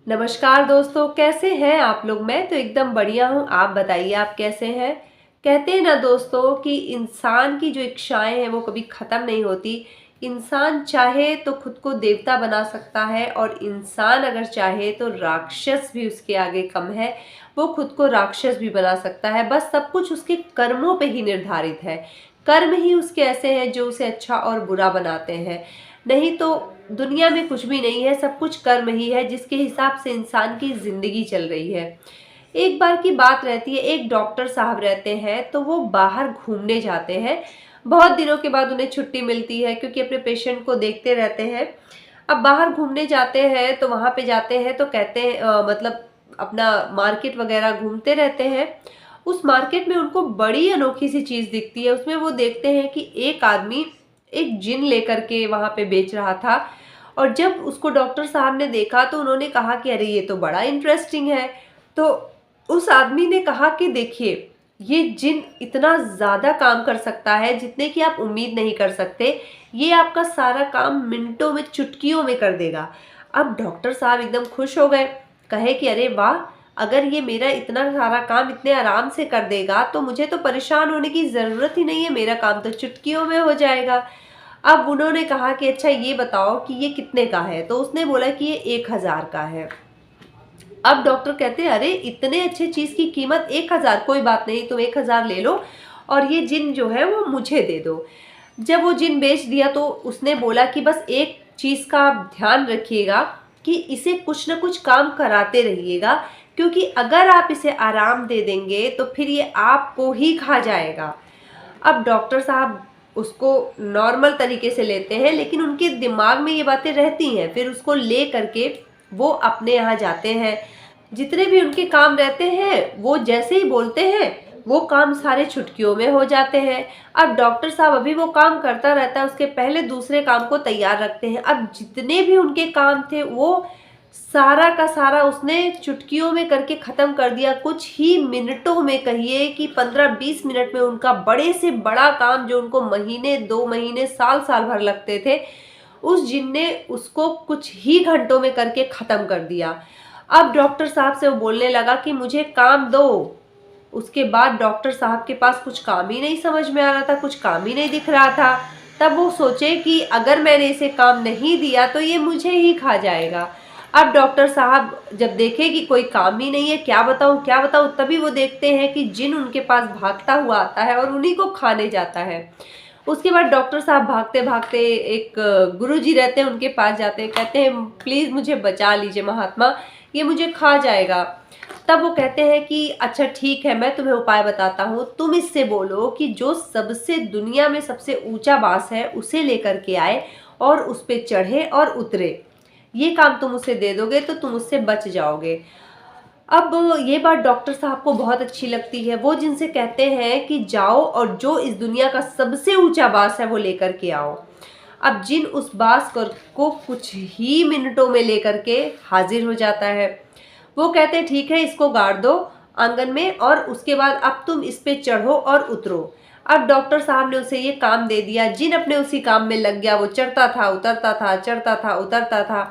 नमस्कार दोस्तों, कैसे हैं आप लोग। मैं तो एकदम बढ़िया हूँ। आप बताइए, आप कैसे हैं। कहते हैं ना दोस्तों कि इंसान की जो इच्छाएं हैं वो कभी ख़त्म नहीं होती। इंसान चाहे तो खुद को देवता बना सकता है और इंसान अगर चाहे तो राक्षस भी उसके आगे कम है। वो खुद को राक्षस भी बना सकता है। बस सब कुछ उसके कर्मों पे ही निर्धारित है। कर्म ही उसके ऐसे हैं जो उसे अच्छा और बुरा बनाते हैं। नहीं तो दुनिया में कुछ भी नहीं है, सब कुछ कर्म ही है जिसके हिसाब से इंसान की ज़िंदगी चल रही है। एक बार की बात रहती है, एक डॉक्टर साहब रहते हैं तो वो बाहर घूमने जाते हैं। बहुत दिनों के बाद उन्हें छुट्टी मिलती है क्योंकि अपने पेशेंट को देखते रहते हैं। अब बाहर घूमने जाते हैं तो वहाँ पे जाते हैं तो कहते हैं मतलब अपना मार्केट वगैरह घूमते रहते हैं। उस मार्केट में उनको बड़ी अनोखी सी चीज़ दिखती है। उसमें वो देखते हैं कि एक आदमी एक जिन लेकर के वहाँ पे बेच रहा था। और जब उसको डॉक्टर साहब ने देखा तो उन्होंने कहा कि अरे ये तो बड़ा इंटरेस्टिंग है। तो उस आदमी ने कहा कि देखिए, ये जिन इतना ज़्यादा काम कर सकता है जितने की आप उम्मीद नहीं कर सकते। ये आपका सारा काम मिनटों में, चुटकियों में कर देगा। अब डॉक्टर साहब एकदम खुश हो गए। कहे कि अरे वाह, अगर ये मेरा इतना सारा काम इतने आराम से कर देगा तो मुझे तो परेशान होने की ज़रूरत ही नहीं है, मेरा काम तो चुटकियों में हो जाएगा। अब उन्होंने कहा कि अच्छा ये बताओ कि ये कितने का है। तो उसने बोला कि ये 1000 का है। अब डॉक्टर कहते हैं अरे इतने अच्छे चीज़ की कीमत 1000, कोई बात नहीं, तुम 1000 ले लो और ये जिन जो है वो मुझे दे दो। जब वो जिन बेच दिया तो उसने बोला कि बस एक चीज़ का आप ध्यान रखिएगा कि इसे कुछ ना कुछ काम कराते रहिएगा, क्योंकि अगर आप इसे आराम दे देंगे तो फिर ये आपको ही खा जाएगा। अब डॉक्टर साहब उसको नॉर्मल तरीके से लेते हैं, लेकिन उनके दिमाग में ये बातें रहती हैं। फिर उसको ले करके वो अपने यहाँ जाते हैं। जितने भी उनके काम रहते हैं वो जैसे ही बोलते हैं वो काम सारे चुटकियों में हो जाते हैं। अब डॉक्टर साहब अभी वो काम करता रहता है, उसके पहले दूसरे काम को तैयार रखते हैं। अब जितने भी उनके काम थे वो सारा का सारा उसने चुटकियों में करके ख़त्म कर दिया। कुछ ही मिनटों में, कहिए कि 15-20 मिनट में उनका बड़े से बड़ा काम जो उनको महीने, 2 महीने, साल साल भर लगते थे, उस जिन ने उसको कुछ ही घंटों में करके ख़त्म कर दिया। अब डॉक्टर साहब से वो बोलने लगा कि मुझे काम दो। उसके बाद डॉक्टर साहब के पास कुछ काम ही नहीं समझ में आ रहा था, कुछ काम ही नहीं दिख रहा था। तब वो सोचे कि अगर मैंने इसे काम नहीं दिया तो ये मुझे ही खा जाएगा। अब डॉक्टर साहब जब देखे कि कोई काम ही नहीं है, क्या बताऊँ क्या बताऊँ, तभी वो देखते हैं कि जिन उनके पास भागता हुआ आता है और उन्हीं को खाने जाता है। उसके बाद डॉक्टर साहब भागते भागते एक गुरुजी रहते हैं उनके पास जाते हैं। कहते हैं प्लीज़ मुझे बचा लीजिए महात्मा, ये मुझे खा जाएगा। तब वो कहते हैं कि अच्छा ठीक है, मैं तुम्हें उपाय बताता हूँ। तुम इससे बोलो कि जो सबसे दुनिया में सबसे ऊंचा बांस है उसे लेकर के आए और उस पे चढ़े और उतरे। ये काम तुम उसे दे दोगे तो तुम उससे बच जाओगे। अब ये बात डॉक्टर साहब को बहुत अच्छी लगती है। वो जिनसे कहते हैं कि जाओ और जो इस दुनिया का सबसे ऊंचा बांस है वो लेकर के आओ। अब जिन उस बांस को कुछ ही मिनटों में लेकर के हाजिर हो जाता है। वो कहते हैं ठीक है, इसको गाड़ दो आंगन में और उसके बाद अब तुम इस पे चढ़ो और उतरो। अब डॉक्टर साहब ने उसे ये काम दे दिया। जिन अपने उसी काम में लग गया। वो चढ़ता था, उतरता था, चढ़ता था, उतरता था।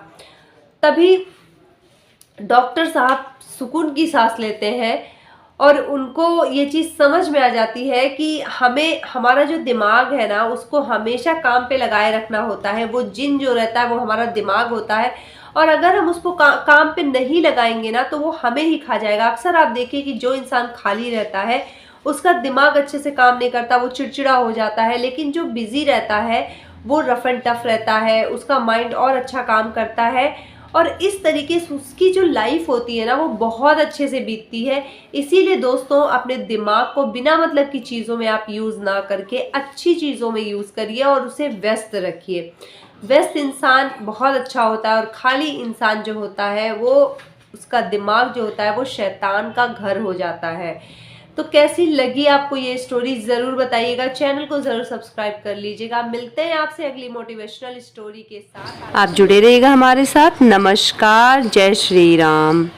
तभी डॉक्टर साहब सुकून की सांस लेते हैं और उनको ये चीज़ समझ में आ जाती है कि हमें हमारा जो दिमाग है ना उसको हमेशा काम पे लगाए रखना होता है। वो जिन जो रहता है वो हमारा दिमाग होता है और अगर हम उसको काम पे नहीं लगाएंगे ना तो वो हमें ही खा जाएगा। अक्सर आप देखिए कि जो इंसान खाली रहता है उसका दिमाग अच्छे से काम नहीं करता, वो चिड़चिड़ा हो जाता है। लेकिन जो बिजी रहता है वो रफ एंड टफ रहता है, उसका माइंड और अच्छा काम करता है और इस तरीके से उसकी जो लाइफ होती है ना वो बहुत अच्छे से बीतती है। इसीलिए दोस्तों, अपने दिमाग को बिना मतलब की चीज़ों में आप यूज़ ना करके अच्छी चीज़ों में यूज़ करिए और उसे व्यस्त रखिए। व्यस्त इंसान बहुत अच्छा होता है और खाली इंसान जो होता है वो, उसका दिमाग जो होता है वो शैतान का घर हो जाता है। तो कैसी लगी आपको ये स्टोरी ज़रूर बताइएगा। चैनल को ज़रूर सब्सक्राइब कर लीजिएगा। मिलते हैं आपसे अगली मोटिवेशनल स्टोरी के साथ। आप जुड़े रहिएगा हमारे साथ। नमस्कार, जय श्री राम।